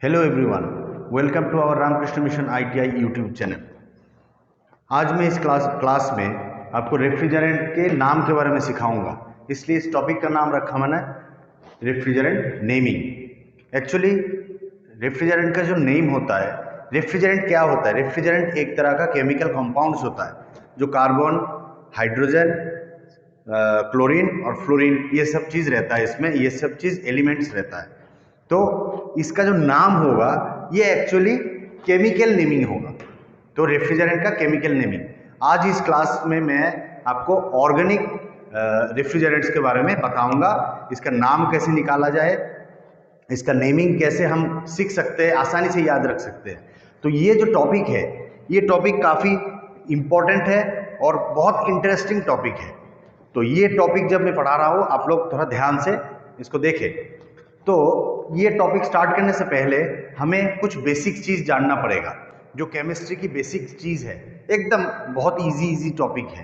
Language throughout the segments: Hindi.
Hello everyone, welcome to our Ramakrishna mission ITI YouTube channel. आज मैं इस क्लास में आपको रेफ्रिजरेंट के नाम के बारे में सिखाऊंगा। इसलिए इस टॉपिक का नाम रखा मैंने रेफ्रिजरेंट नेमिंग। एक्चुअली रेफ्रिजरेंट का जो नेम होता है, रेफ्रिजरेंट क्या होता है? रेफ्रिजरेंट एक तरह का केमिकल कंपाउंड्स होता है जो कार्बन, हाइड्रोजन, क्लोरीन और फ्लोरीन ये सब चीज़ रहता है। इसमें ये सब चीज़ एलिमेंट्स रहता है। तो इसका जो नाम होगा ये एक्चुअली केमिकल नेमिंग होगा। तो रेफ्रिजरेंट का केमिकल नेमिंग। आज इस क्लास में मैं आपको ऑर्गेनिक रेफ्रिजरेंट्स के बारे में बताऊंगा। इसका नाम कैसे निकाला जाए, इसका नेमिंग कैसे हम सीख सकते हैं, आसानी से याद रख सकते हैं। तो ये जो टॉपिक है, ये टॉपिक काफ़ी इम्पोर्टेंट है और बहुत इंटरेस्टिंग टॉपिक है। तो ये टॉपिक जब मैं पढ़ा रहा हूँ, आप लोग थोड़ा ध्यान से इसको देखें। तो ये टॉपिक स्टार्ट करने से पहले हमें कुछ बेसिक चीज़ जानना पड़ेगा, जो केमिस्ट्री की बेसिक चीज़ है। एकदम बहुत इजी टॉपिक है।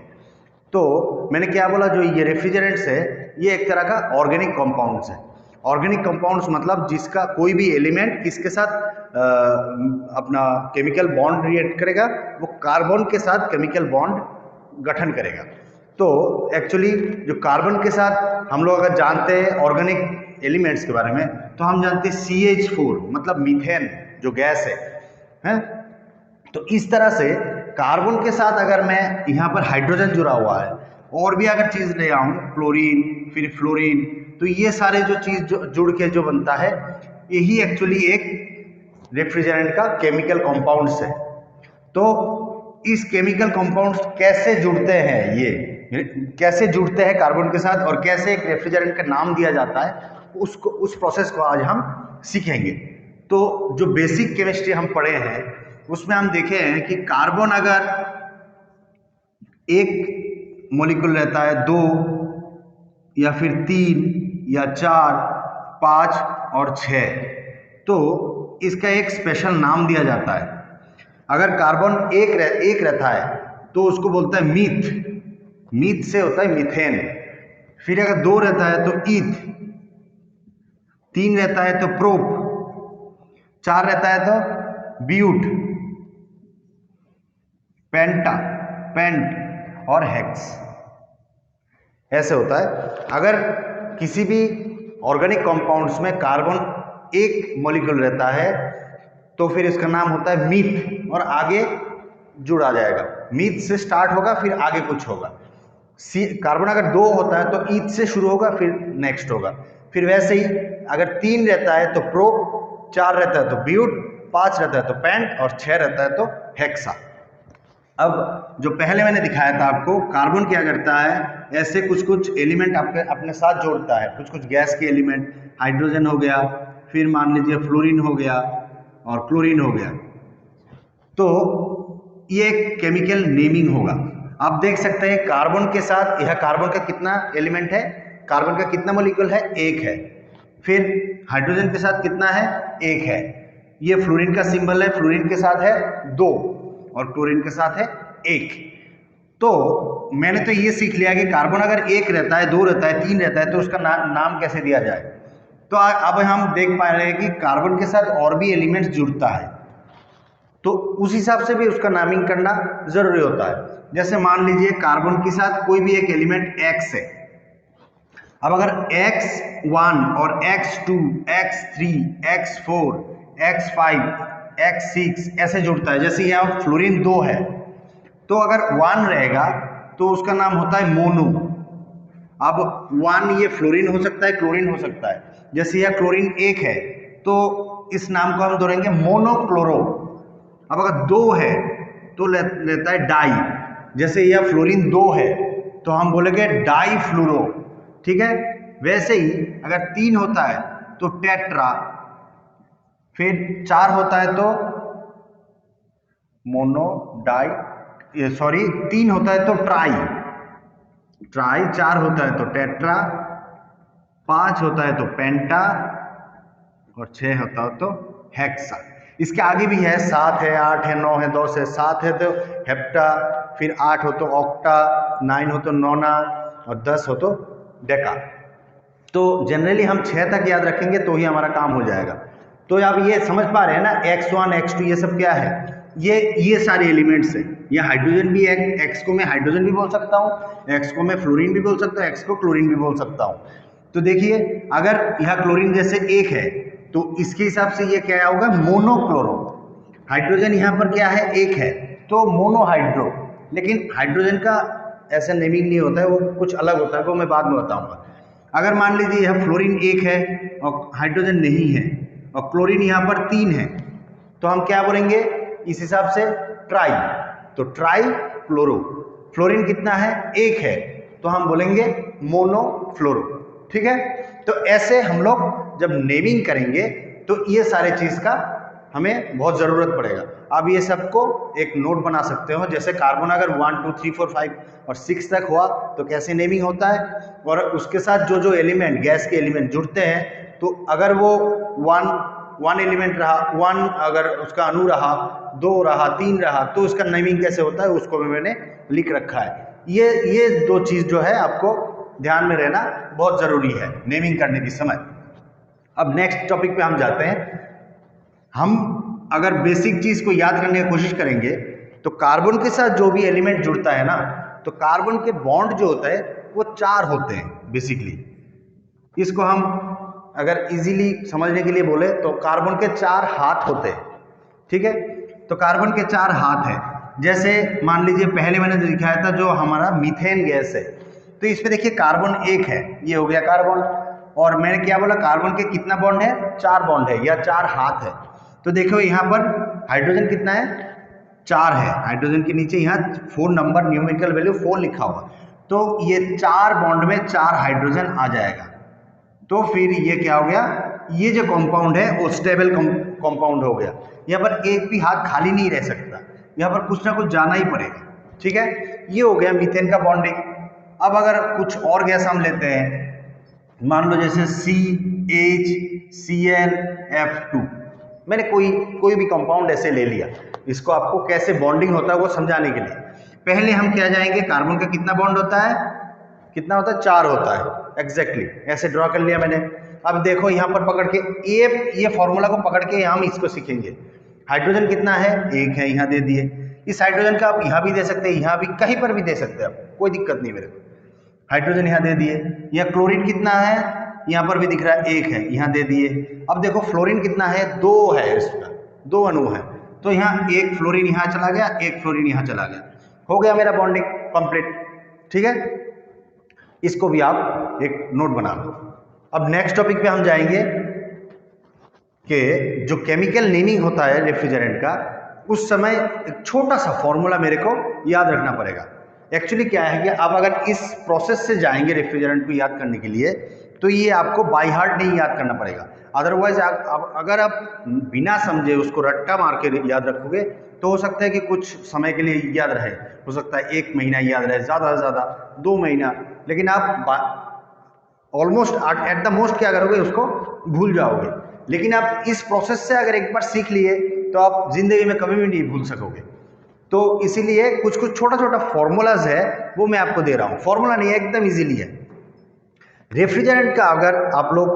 तो मैंने क्या बोला, जो ये रेफ्रिजरेंट्स है ये एक तरह का ऑर्गेनिक कंपाउंड्स है। ऑर्गेनिक कंपाउंड्स मतलब जिसका कोई भी एलिमेंट किसके साथ अपना केमिकल बॉन्ड रिएक्ट करेगा, वो कार्बन के साथ केमिकल बॉन्ड गठन करेगा। तो एक्चुअली जो कार्बन के साथ हम लोग अगर जानते हैं ऑर्गेनिक एलिमेंट्स के बारे में, तो हम जानते हैं CH4 मतलब मीथेन जो गैस है? तो इस तरह से कार्बन के साथ अगर मैं यहाँ पर हाइड्रोजन जुड़ा हुआ है और भी अगर चीज़ ले आऊँ, क्लोरीन फिर फ्लोरीन, तो ये सारे जो चीज़ जुड़ के जो बनता है, यही एक्चुअली एक रेफ्रिजरेंट का केमिकल कंपाउंड्स है। तो इस केमिकल कंपाउंड्स कैसे जुड़ते हैं, ये कैसे जुड़ते हैं कार्बन के साथ और कैसे एक रेफ्रिजरेंट का नाम दिया जाता है, उसको उस प्रोसेस को आज हम सीखेंगे। तो जो बेसिक केमिस्ट्री हम पढ़े हैं उसमें हम देखे हैं कि कार्बन अगर एक मॉलिक्यूल रहता है, दो या फिर तीन या चार, पाँच और छः, तो इसका एक स्पेशल नाम दिया जाता है। अगर कार्बन एक रहता है तो उसको बोलता है मीथ, मीथ से होता है मीथेन। फिर अगर दो रहता है तो ईथ, तीन रहता है तो प्रोप, चार रहता है तो ब्यूट, पेंटा, पेंट और हेक्स। ऐसे होता है। अगर किसी भी ऑर्गेनिक कंपाउंड्स में कार्बन एक मॉलिक्यूल रहता है तो फिर इसका नाम होता है मीथ और आगे जुड़ आ जाएगा। मीथ से स्टार्ट होगा फिर आगे कुछ होगा। कार्बन अगर दो होता है तो ईथ से शुरू होगा फिर नेक्स्ट होगा। फिर वैसे ही अगर तीन रहता है तो प्रोप, चार रहता है तो ब्यूट, पांच रहता है तो पेंट और छह रहता है तो हेक्सा। अब जो पहले मैंने दिखाया था आपको, कार्बन क्या करता है, ऐसे कुछ कुछ एलिमेंट आपके अपने साथ जोड़ता है, कुछ कुछ गैस के एलिमेंट, हाइड्रोजन हो गया, फिर मान लीजिए फ्लोरीन हो गया और क्लोरीन हो गया। तो ये एक केमिकल नेमिंग होगा। आप देख सकते हैं कार्बन के साथ, यह कार्बन का कितना एलिमेंट है, कार्बन का कितना मॉलिक्यूल है, एक है। फिर हाइड्रोजन के साथ कितना है, एक है। ये फ्लोरीन का सिंबल है, फ्लोरीन के साथ है दो और क्लोरीन के साथ है एक। तो मैंने तो ये सीख लिया कि कार्बन अगर एक रहता है, दो रहता है, तीन रहता है तो उसका नाम कैसे दिया जाए। तो अब हम देख पा रहे हैं कि कार्बन के साथ और भी एलिमेंट्स जुड़ता है, तो उस हिसाब से भी उसका नामिंग करना जरूरी होता है। जैसे मान लीजिए कार्बन के साथ कोई भी एक एलिमेंट X है। अब अगर X1 और X2, X3, X4, X5, X6 ऐसे जुड़ता है, जैसे यहाँ फ्लोरीन 2 है तो अगर 1 रहेगा तो उसका नाम होता है मोनो। अब 1 ये फ्लोरीन हो सकता है, क्लोरीन हो सकता है। जैसे यह क्लोरीन 1 है तो इस नाम को हम जोड़ेंगे मोनोक्लोरो। अब अगर 2 है तो लेता है डाई। जैसे यह फ्लोरीन 2 है तो हम बोलेंगे डाई फ्लोरो। ठीक है। वैसे ही अगर 3 होता है तो टेट्रा, फिर 4 होता है तो मोनो डाई, सॉरी 3 होता है तो ट्राई, ट्राई 4 होता है तो टेट्रा, 5 होता है तो पेंटा और 6 होता है तो हेक्सा। इसके आगे भी है, 7 है, 8 है, 9 है, 10 है। 7 है तो हेप्टा, फिर 8 हो तो ऑक्टा, 9 हो तो नोना और 10 हो तो डेका। तो जनरली हम 6 तक याद रखेंगे तो ही हमारा काम हो जाएगा। तो आप ये समझ पा रहे हैं ना, X1 X2 ये सब क्या है, ये सारे एलिमेंट्स हैं। ये हाइड्रोजन भी है, X को मैं हाइड्रोजन भी बोल सकता हूँ, X को मैं फ्लोरीन भी बोल सकता हूँ, X को क्लोरीन भी बोल सकता हूँ। तो देखिए अगर यह क्लोरीन जैसे एक है तो इसके हिसाब से ये क्या होगा, मोनोक्लोरो। हाइड्रोजन यहाँ पर क्या है, एक है, तो मोनोहाइड्रो। लेकिन हाइड्रोजन का ऐसा नेमिंग नहीं होता है, वो कुछ अलग होता है, वो मैं बाद में बताऊंगा। अगर मान लीजिए यह फ्लोरीन एक है और हाइड्रोजन नहीं है और क्लोरीन यहाँ पर 3 है, तो हम क्या बोलेंगे इस हिसाब से, ट्राई। तो ट्राई क्लोरो। फ्लोरीन कितना है, एक है, तो हम बोलेंगे मोनोफ्लोरो। ठीक है, तो ऐसे हम लोग जब नेमिंग करेंगे तो ये सारे चीज का हमें बहुत जरूरत पड़ेगा। अब ये सबको एक नोट बना सकते हो, जैसे कार्बन अगर 1 2 3 4 5 और 6 तक हुआ तो कैसे नेमिंग होता है, और उसके साथ जो जो एलिमेंट, गैस के एलिमेंट जुड़ते हैं, तो अगर वो वन एलिमेंट रहा, 1 अगर उसका अणु रहा, 2 रहा, 3 रहा, तो उसका नेमिंग कैसे होता है उसको भी मैंने लिख रखा है। ये 2 चीज जो है आपको ध्यान में रहना बहुत जरूरी है नेमिंग करने के समय। अब नेक्स्ट टॉपिक पे हम जाते हैं। हम अगर बेसिक चीज को याद करने की कोशिश करेंगे तो कार्बन के साथ जो भी एलिमेंट जुड़ता है ना, तो कार्बन के बॉन्ड जो होता है वो 4 होते हैं बेसिकली। इसको हम अगर इजीली समझने के लिए बोले तो कार्बन के 4 हाथ होते हैं। ठीक है, तो कार्बन के 4 हाथ हैं। जैसे मान लीजिए पहले मैंने दिखाया था जो हमारा मीथेन गैस है, तो इस पे देखिए कार्बन एक है, ये हो गया कार्बन, और मैंने क्या बोला, कार्बन के कितना बॉन्ड है, 4 बॉन्ड है या 4 हाथ है। तो देखो यहाँ पर हाइड्रोजन कितना है, 4 है। हाइड्रोजन के नीचे यहाँ 4 नंबर, न्यूमेरिकल वैल्यू 4 लिखा हुआ, तो ये 4 बॉन्ड में 4 हाइड्रोजन आ जाएगा। तो फिर ये क्या हो गया, ये जो कंपाउंड है वो स्टेबल कंपाउंड हो गया। यहाँ पर एक भी हाथ खाली नहीं रह सकता, यहाँ पर कुछ ना कुछ जाना ही पड़ेगा। ठीक है, ये हो गया मीथेन का बॉन्डिंग। अब अगर कुछ और गैस हम लेते हैं, मान लो जैसे CHClF2, मैंने कोई भी कंपाउंड ऐसे ले लिया, इसको आपको कैसे बॉन्डिंग होता है वो समझाने के लिए पहले हम क्या जाएंगे, कार्बन का कितना बॉन्ड होता है, कितना होता है, 4 होता है। एग्जैक्टली ऐसे ड्रॉ कर लिया मैंने। अब देखो यहाँ पर पकड़ के ये फॉर्मूला को पकड़ के हम इसको सीखेंगे। हाइड्रोजन कितना है, 1 है, यहाँ दे दिए। इस हाइड्रोजन का आप यहाँ भी दे सकते हैं, यहाँ भी, कहीं पर भी दे सकते हैं आप, कोई दिक्कत नहीं मेरे को। हाइड्रोजन यहाँ दे दिए। यह क्लोरीन कितना है, यहाँ पर भी दिख रहा है 1 है, यहाँ दे दिए। अब देखो फ्लोरीन कितना है, 2 है, इसका 2 अणु है, तो यहाँ 1 फ्लोरीन यहाँ चला गया, 1 फ्लोरीन यहाँ चला गया, हो गया मेरा बॉन्डिंग कंप्लीट। ठीक है, इसको भी आप एक नोट बना लो। अब नेक्स्ट टॉपिक पे हम जाएंगे कि जो केमिकल नेमिंग होता है रेफ्रिजरेंट का, उस समय एक छोटा सा फॉर्मूला मेरे को याद रखना पड़ेगा। एक्चुअली क्या है कि आप अगर इस प्रोसेस से जाएंगे रेफ्रिजरेंट को याद करने के लिए, तो ये आपको बाय हार्ट नहीं याद करना पड़ेगा। अदरवाइज अगर आप बिना समझे उसको रट्टा मार के याद रखोगे तो हो सकता है कि कुछ समय के लिए याद रहे, हो सकता है 1 महीना याद रहे, ज़्यादा से ज़्यादा 2 महीना, लेकिन आप ऑलमोस्ट एट द मोस्ट क्या करोगे, उसको भूल जाओगे। लेकिन आप इस प्रोसेस से अगर एक बार सीख लिए तो आप जिंदगी में कभी भी नहीं भूल सकोगे। तो इसीलिए कुछ कुछ छोटा छोटा फॉर्मूलाज है वो मैं आपको दे रहा हूँ। फॉर्मूला नहीं है, एकदम इजीली है। रेफ्रिजरेंट का अगर आप लोग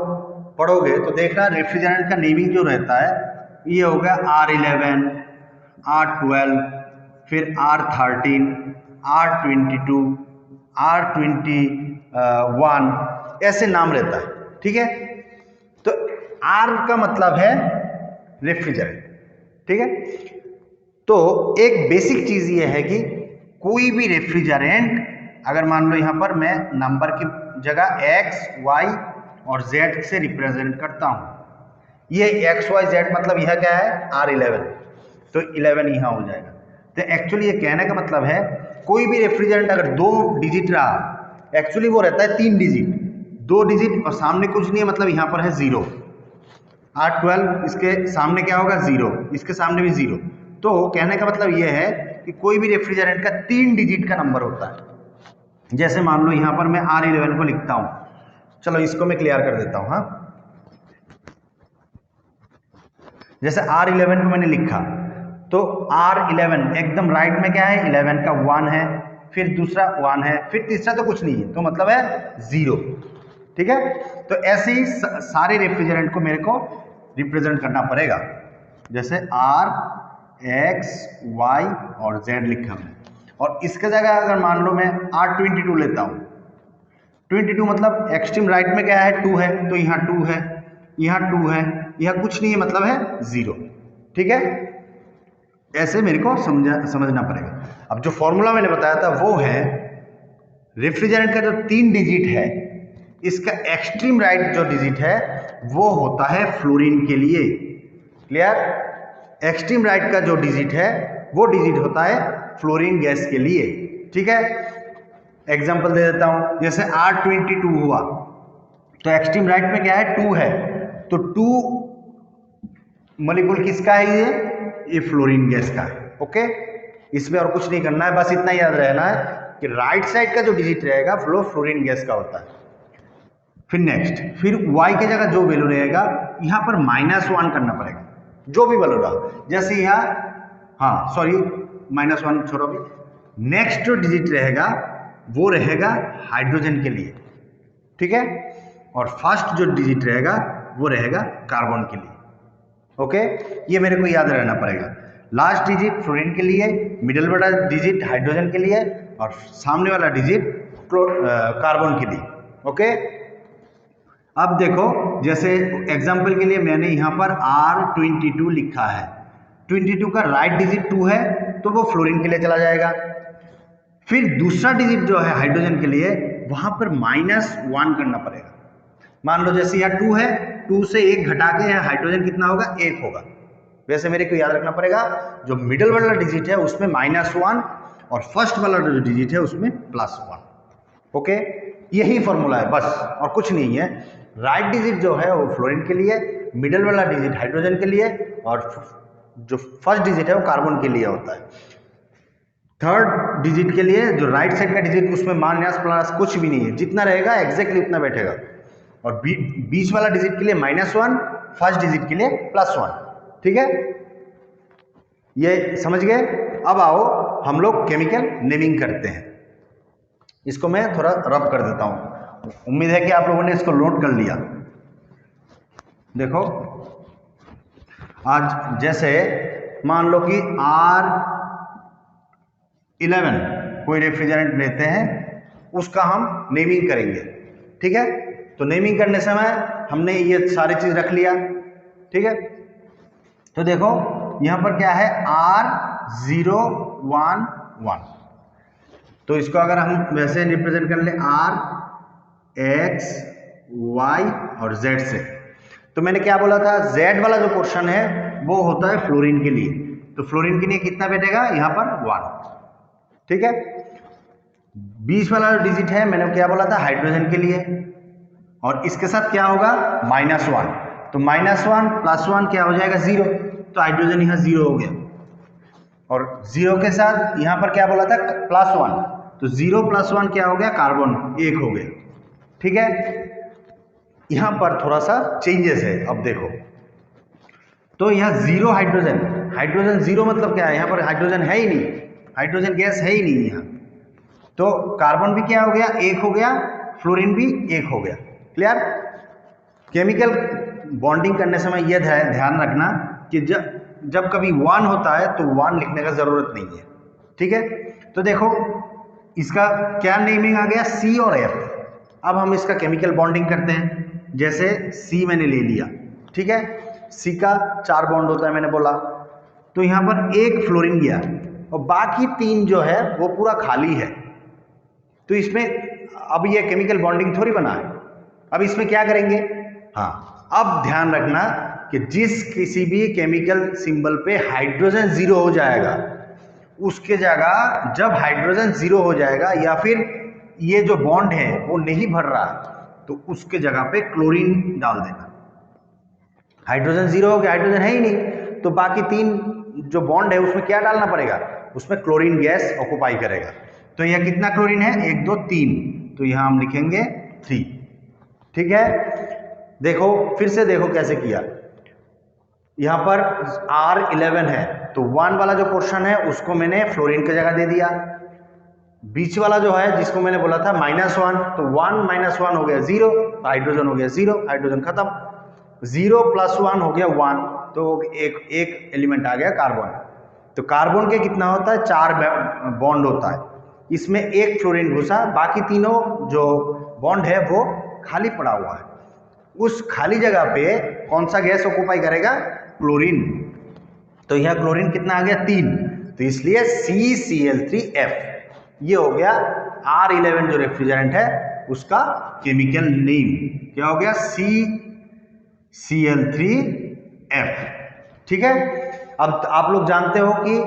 पढ़ोगे तो देखना रेफ्रिजरेंट का नेमिंग जो रहता है, ये हो गया R11, R12, फिर R13, R22, R21, ऐसे नाम रहता है। ठीक है, तो R का मतलब है रेफ्रिजरेंट। ठीक है, तो एक बेसिक चीज ये है कि कोई भी रेफ्रिजरेंट, अगर मान लो यहाँ पर मैं नंबर की जगह X, Y और Z से रिप्रेजेंट करता हूँ, ये X, Y, Z मतलब यह क्या है, R11, तो 11 यहाँ हो जाएगा। तो एक्चुअली ये कहने का मतलब है कोई भी रेफ्रिजरेंट अगर 2 डिजिट रहा, एक्चुअली वो रहता है 3 डिजिट, 2 डिजिट और सामने कुछ नहीं है, मतलब यहाँ पर है 0। R12 इसके सामने क्या होगा, 0, इसके सामने भी 0। तो कहने का मतलब यह है कि कोई भी रेफ्रिजरेंट का 3 डिजिट का नंबर होता है। जैसे मान लो यहाँ पर मैं R11 को लिखता हूँ, चलो इसको मैं क्लियर कर देता हूँ। हाँ, जैसे R11 को मैंने लिखा तो R11 एकदम राइट में क्या है, 11 का 1 है, फिर दूसरा 1 है, फिर तीसरा तो कुछ नहीं है, तो मतलब है 0। ठीक है, तो ऐसे ही सारे रेफ्रिजरेंट को मेरे को रिप्रेजेंट करना पड़ेगा। जैसे R, X, Y और Z लिखा हमने, और इसके जगह अगर मान लो मैं R22 लेता हूँ, 22 मतलब एक्सट्रीम राइट में क्या है 2 है, तो यहाँ 2 है, यहाँ 2 है, यहाँ कुछ नहीं है मतलब है 0। ठीक है, ऐसे मेरे को समझना पड़ेगा। अब जो फॉर्मूला मैंने बताया था वो है रेफ्रिजरेंट का जो 3 डिजिट है, इसका एक्सट्रीम राइट जो डिजिट है वो होता है फ्लोरीन के लिए। क्लियर? एक्सट्रीम राइट का जो डिजिट है वो डिजिट होता है फ्लोरीन गैस के लिए। ठीक है, एग्जांपल दे देता हूं, जैसे R22 हुआ तो एक्सट्रीम राइट में क्या है 2 है, तो 2 मॉलिक्यूल किसका है, ये फ्लोरीन गैस का है। ओके, इसमें और कुछ नहीं करना है, बस इतना याद रहना है कि राइट साइड का जो डिजिट रहेगा वो फ्लोरीन गैस का होता है। फिर नेक्स्ट, फिर y के जगह जो वैल्यू रहेगा यहाँ पर -1 करना पड़ेगा, जो भी वैल्यू रहा। जैसे यहाँ, हाँ सॉरी -1 छोड़ो भी, नेक्स्ट जो डिजिट रहेगा वो रहेगा हाइड्रोजन के लिए। ठीक है, और फर्स्ट जो डिजिट रहेगा वो रहेगा कार्बन के लिए। ओके, ये मेरे को याद रहना पड़ेगा। लास्ट डिजिट फ्लोरीन के लिए, मिडिल वाला डिजिट हाइड्रोजन के लिए, और सामने वाला डिजिट कार्बन के लिए। ओके, अब देखो, जैसे एग्जांपल के लिए मैंने यहाँ पर R22 लिखा है, 22 का राइट डिजिट 2 है तो वो फ्लोरीन के लिए चला जाएगा। फिर दूसरा डिजिट जो है हाइड्रोजन के लिए, वहां पर -1 करना पड़ेगा। मान लो जैसे यहाँ 2 है, 2 से 1 घटा के यहाँ हाइड्रोजन कितना होगा, 1 होगा। वैसे मेरे को याद रखना पड़ेगा जो मिडिल वाला डिजिट है उसमें -1 और फर्स्ट वाला जो डिजिट है उसमें +1। ओके, यही फॉर्मूला है बस, और कुछ नहीं है। राइट डिजिट जो है वो फ्लोरीन के लिए, मिडिल वाला डिजिट हाइड्रोजन के लिए, और जो फर्स्ट डिजिट है वो कार्बन के लिए होता है। थर्ड डिजिट के लिए जो राइट साइड का डिजिट उसमें -+ कुछ भी नहीं है, जितना रहेगा एग्जैक्टली उतना बैठेगा। और बीच वाला डिजिट के लिए -1, फर्स्ट डिजिट के लिए +1। ठीक है, ये समझ गए। अब आओ हम लोग केमिकल नेमिंग करते हैं। इसको मैं थोड़ा रब कर देता हूं, उम्मीद है कि आप लोगों ने इसको नोट कर लिया। देखो, आज जैसे मान लो कि R11 कोई रेफ्रिजरेंट लेते हैं, उसका हम नेमिंग करेंगे। ठीक है, तो नेमिंग करने समय हमने ये सारी चीज रख लिया। ठीक है, तो देखो यहां पर क्या है, R011, तो इसको अगर हम वैसे रिप्रेजेंट कर ले R, X, Y और Z से, तो मैंने क्या बोला था, Z वाला जो पोर्शन है वो होता है फ्लोरीन के लिए, तो फ्लोरीन के लिए कितना बैठेगा यहाँ पर 1। ठीक है, बीच वाला जो डिजिट है मैंने क्या बोला था, हाइड्रोजन के लिए, और इसके साथ क्या होगा -1, तो -1 + 1 क्या हो जाएगा 0, तो हाइड्रोजन यहाँ 0 हो गया। और 0 के साथ यहाँ पर क्या बोला था +1, तो 0 + 1 क्या हो गया, कार्बन 1 हो गया। ठीक है, यहाँ पर थोड़ा सा चेंजेस है। अब देखो, तो यहाँ 0 हाइड्रोजन, हाइड्रोजन 0 मतलब क्या है, यहाँ पर हाइड्रोजन है ही नहीं, हाइड्रोजन गैस है ही नहीं यहाँ, तो कार्बन भी क्या हो गया 1 हो गया, फ्लोरीन भी 1 हो गया। क्लियर? केमिकल बॉन्डिंग करने समय यह ध्यान रखना कि जब कभी 1 होता है तो 1 लिखने का जरूरत नहीं है। ठीक है, तो देखो इसका क्या नेमिंग आ गया, C और F। अब हम इसका केमिकल बॉन्डिंग करते हैं। जैसे C मैंने ले लिया, ठीक है, C का 4 बॉन्ड होता है मैंने बोला, तो यहाँ पर 1 फ्लोरीन गया और बाकी 3 जो है वो पूरा खाली है। तो इसमें अब ये केमिकल बॉन्डिंग थोड़ी बना है। अब इसमें क्या करेंगे, हाँ अब ध्यान रखना कि जिस किसी भी केमिकल सिंबल पे हाइड्रोजन 0 हो जाएगा, उसके जगह जब हाइड्रोजन 0 हो जाएगा या फिर ये जो बॉन्ड है वो नहीं भर रहा, तो उसके जगह पे क्लोरीन डाल देना। हाइड्रोजन 0 हो गया, हाइड्रोजन है ही नहीं, तो बाकी 3 जो बॉन्ड है उसमें क्या डालना पड़ेगा, उसमें क्लोरीन गैस ऑक्युपाई करेगा। तो यह कितना क्लोरीन है, 1 2 3, तो यहां हम लिखेंगे 3। ठीक है, देखो फिर से देखो कैसे किया। यहां पर R11 है तो 1 वाला जो पोर्शन है उसको मैंने फ्लोरीन की जगह दे दिया। बीच वाला जो है जिसको मैंने बोला था -1, तो 1 - 1 हो गया 0, हाइड्रोजन हो गया 0, हाइड्रोजन खत्म। 0 + 1 हो गया 1, तो एक एलिमेंट आ गया कार्बन। तो कार्बन के कितना होता है, 4 बॉन्ड होता है, इसमें एक फ्लोरीन घुसा, बाकी तीनों जो बॉन्ड है वो खाली पड़ा हुआ है। उस खाली जगह पे कौन सा गैस ऑक्यूपाई करेगा, क्लोरीन। तो यह क्लोरीन कितना आ गया, 3, तो इसलिए CCl3F। ये हो गया R11 जो रेफ्रिजरेंट है उसका केमिकल नेम, क्या हो गया, CCl3F। ठीक है, अब आप लोग जानते हो कि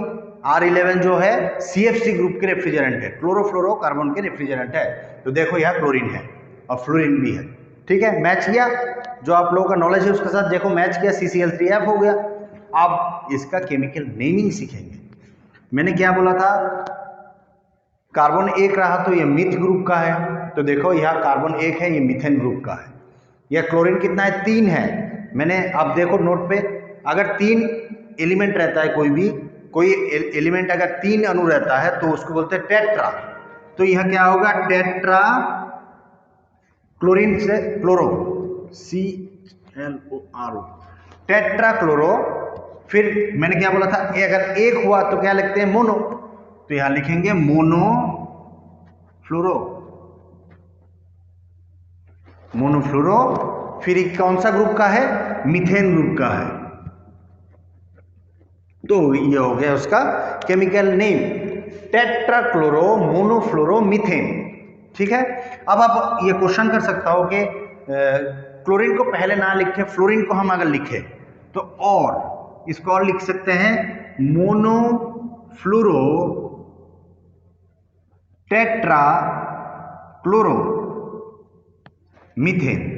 R11 जो है CFC ग्रुप के रेफ्रिजरेंट है, क्लोरोफ्लोरोकार्बन के रेफ्रिजरेंट है। तो देखो यह क्लोरीन है और फ्लोरीन भी है। ठीक है, मैच किया, जो आप लोगों का नॉलेज है उसके साथ देखो मैच किया, CCl3F हो गया। अब इसका केमिकल नेमिंग सीखेंगे। मैंने क्या बोला था, कार्बन 1 रहा तो ये मिथ ग्रुप का है, तो देखो यह कार्बन 1 है, ये मीथेन ग्रुप का है। यह क्लोरीन कितना है, 3 है। मैंने अब देखो नोट पे, अगर 3 एलिमेंट रहता है, कोई एलिमेंट अगर 3 अणु रहता है तो उसको बोलते हैं टेट्रा। तो यह क्या होगा, टेट्रा क्लोरीन से क्लोरो, ClORO, टेट्रा क्लोरो। फिर मैंने क्या बोला था, अगर एक हुआ तो क्या लिखते हैं, मोनो, तो यहां लिखेंगे मोनो फ्लोरो, मोनोफ्लोरो। फिर कौन सा ग्रुप का है, मीथेन ग्रुप का है। तो ये हो गया उसका केमिकल नेम, टेट्राक्लोरो मोनोफ्लोरो मीथेन। ठीक है, अब आप ये क्वेश्चन कर सकता हो कि क्लोरीन को पहले ना लिखे, फ्लोरीन को हम अगर लिखे तो, और इसको और लिख सकते हैं, मोनोफ्लोरो टेट्रा क्लोरो मीथेन,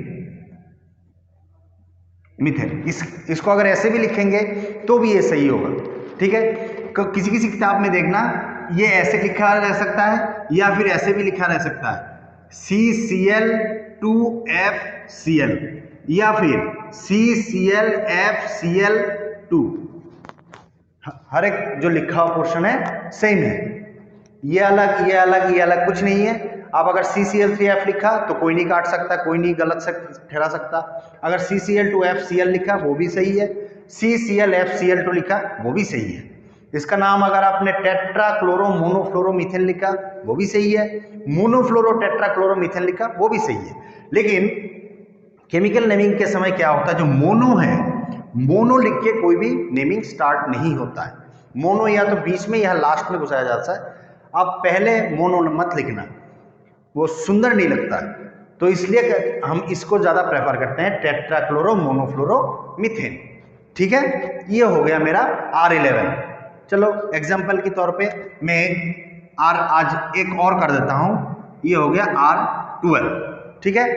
मीथेन। इसको अगर ऐसे भी लिखेंगे तो भी ये सही होगा। ठीक है, किसी किसी किताब में देखना ये ऐसे लिखा रह सकता है या फिर ऐसे भी लिखा रह सकता है, CCl2FCl या फिर CClFCl2। हर एक जो लिखा हुआ पोर्शन है सेम है, ये अलग ये अलग ये अलग कुछ नहीं है। अब अगर CCl3F लिखा तो कोई नहीं काट सकता, कोई नहीं गलत ठहरा सकता। अगर CCl2FCl लिखा वो भी सही है, CClFCl2 लिखा वो भी सही है। इसका नाम अगर आपने टेट्रा क्लोरो मोनोफ्लोरो मीथेन लिखा वो भी सही है, मोनोफ्लोरो टेट्रा क्लोरो मीथेन लिखा वो भी सही है। लेकिन केमिकल नेमिंग के समय क्या होता है, जो मोनो है, मोनो लिख के कोई भी नेमिंग स्टार्ट नहीं होता है। मोनो या तो बीच में या लास्ट में घुसाया जाता है। अब पहले मोनो मत लिखना, वो सुंदर नहीं लगता है, तो इसलिए हम इसको ज्यादा प्रेफर करते हैं, टेट्राक्लोरो मोनोफ्लोरो मीथेन। ठीक है, ये हो गया मेरा R11। चलो एग्जाम्पल के तौर पे मैं आज एक और कर देता हूं, ये हो गया R12। ठीक है,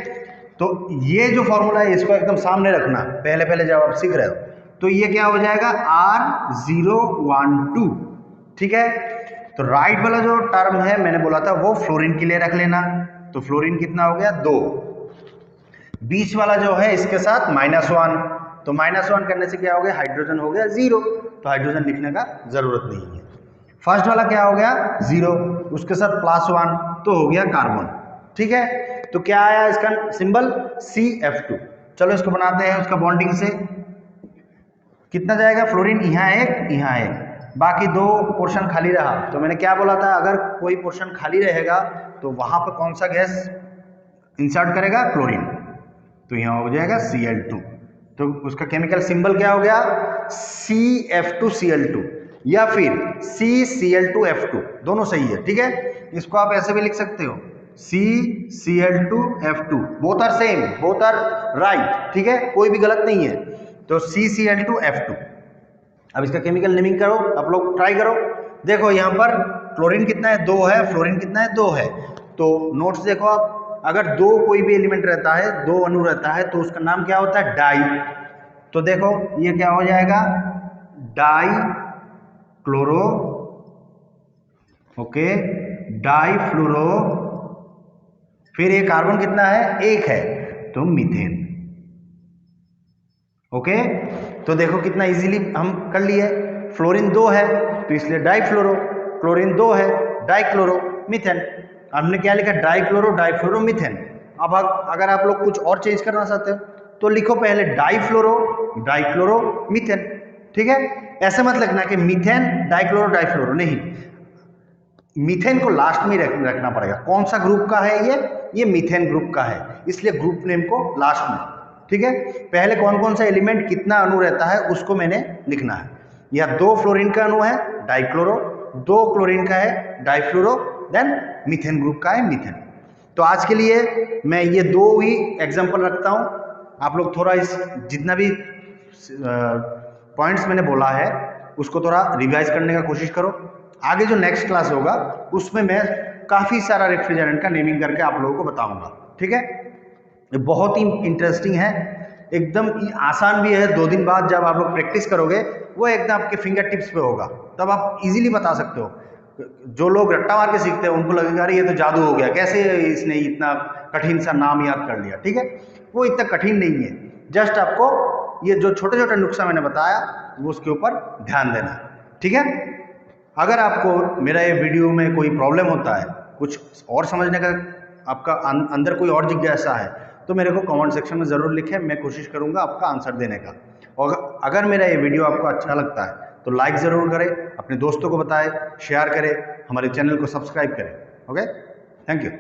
तो ये जो फॉर्मूला है इसको एकदम सामने रखना, पहले पहले जब आप सीख रहे हो। तो ये क्या हो जाएगा, R012। ठीक है, तो राइट वाला जो टर्म है मैंने बोला था वो फ्लोरीन के लिए रख लेना, तो फ्लोरीन कितना हो गया, 2। बीच वाला जो है इसके साथ -1, तो -1 करने से क्या हो गया, हाइड्रोजन हो गया 0, तो हाइड्रोजन लिखने का जरूरत नहीं है। फर्स्ट वाला क्या हो गया, 0, उसके साथ +1 तो हो गया कार्बन। ठीक है, तो क्या आया इसका सिंबल, CF2। चलो इसको बनाते हैं, उसका बॉन्डिंग से कितना जाएगा, फ्लोरीन यहाँ एक, बाकी 2 पोर्शन खाली रहा। तो मैंने क्या बोला था, अगर कोई पोर्शन खाली रहेगा तो वहां पर कौन सा गैस इंसर्ट करेगा, क्लोरीन, तो यहाँ हो जाएगा Cl2। तो उसका केमिकल सिंबल क्या हो गया, CF2Cl2 या फिर CCl2F2, दोनों सही है। ठीक है, इसको आप ऐसे भी लिख सकते हो, CCl2F2, both are same, both are right. ठीक है, कोई भी गलत नहीं है, तो CCl2F2। अब इसका केमिकल नेमिंग करो, आप लोग ट्राई करो। देखो यहाँ पर क्लोरीन कितना है, 2 है, फ्लोरीन कितना है, 2 है। तो नोट्स देखो आप, अगर 2 कोई भी एलिमेंट रहता है, 2 अणु रहता है, तो उसका नाम क्या होता है, डाई। तो देखो ये क्या हो जाएगा, डाई क्लोरो, ओके, डाई फ्लोरो, फिर ये कार्बन कितना है, 1 है, तो मीथेन। ओके, तो देखो कितना इजीली हम कर लिए। फ्लोरीन 2 है तो इसलिए डाईफ्लोरो, क्लोरीन 2 है, डाईक्लोरो मीथेन। हमने क्या लिखा, डाईक्लोरो डाईफ्लोरो मीथेन। अब अगर आप लोग कुछ और चेंज करना चाहते हो तो लिखो पहले डाइक्लोरो मीथेन। ठीक है, ऐसे मत लिखना कि मीथेन डाइफ्लोरो, नहीं, मीथेन को लास्ट में रखना पड़ेगा। कौन सा ग्रुप का है ये मीथेन ग्रुप का है, इसलिए ग्रुप नेम को लास्ट में। ठीक है, पहले कौन कौन सा एलिमेंट कितना अणु रहता है उसको मैंने लिखना है। यह 2 फ्लोरीन का अणु है डाइक्लोरो, 2 क्लोरीन का है डाइफ्लोरो, देन मीथेन ग्रुप का है मीथेन। तो आज के लिए मैं ये 2 ही एग्जाम्पल रखता हूँ। आप लोग थोड़ा इस जितना भी पॉइंट्स मैंने बोला है उसको थोड़ा रिवाइज करने का कोशिश करो। आगे जो नेक्स्ट क्लास होगा उसमें मैं काफ़ी सारा रेफ्रिजरेंट का नेमिंग करके आप लोगों को बताऊंगा। ठीक है, ये बहुत ही इंटरेस्टिंग है, एकदम आसान भी है। 2 दिन बाद जब आप लोग प्रैक्टिस करोगे वो एकदम आपके फिंगर टिप्स पे होगा, तब आप इजीली बता सकते हो। जो लोग रट्टा मार के सीखते हैं उनको लगेगा अरे ये तो जादू हो गया, कैसे इसने इतना कठिन सा नाम याद कर लिया। ठीक है, वो इतना कठिन नहीं है, जस्ट आपको ये जो छोटे छोटे नुस्खा मैंने बताया वो उसके ऊपर ध्यान देना। ठीक है, अगर आपको मेरा ये वीडियो में कोई प्रॉब्लम होता है, कुछ और समझने का आपका अंदर कोई और जिज्ञासा है, तो मेरे को कमेंट सेक्शन में ज़रूर लिखें, मैं कोशिश करूंगा आपका आंसर देने का। और अगर मेरा ये वीडियो आपको अच्छा लगता है तो लाइक ज़रूर करें, अपने दोस्तों को बताएं, शेयर करें, हमारे चैनल को सब्सक्राइब करें। Okay, thank you.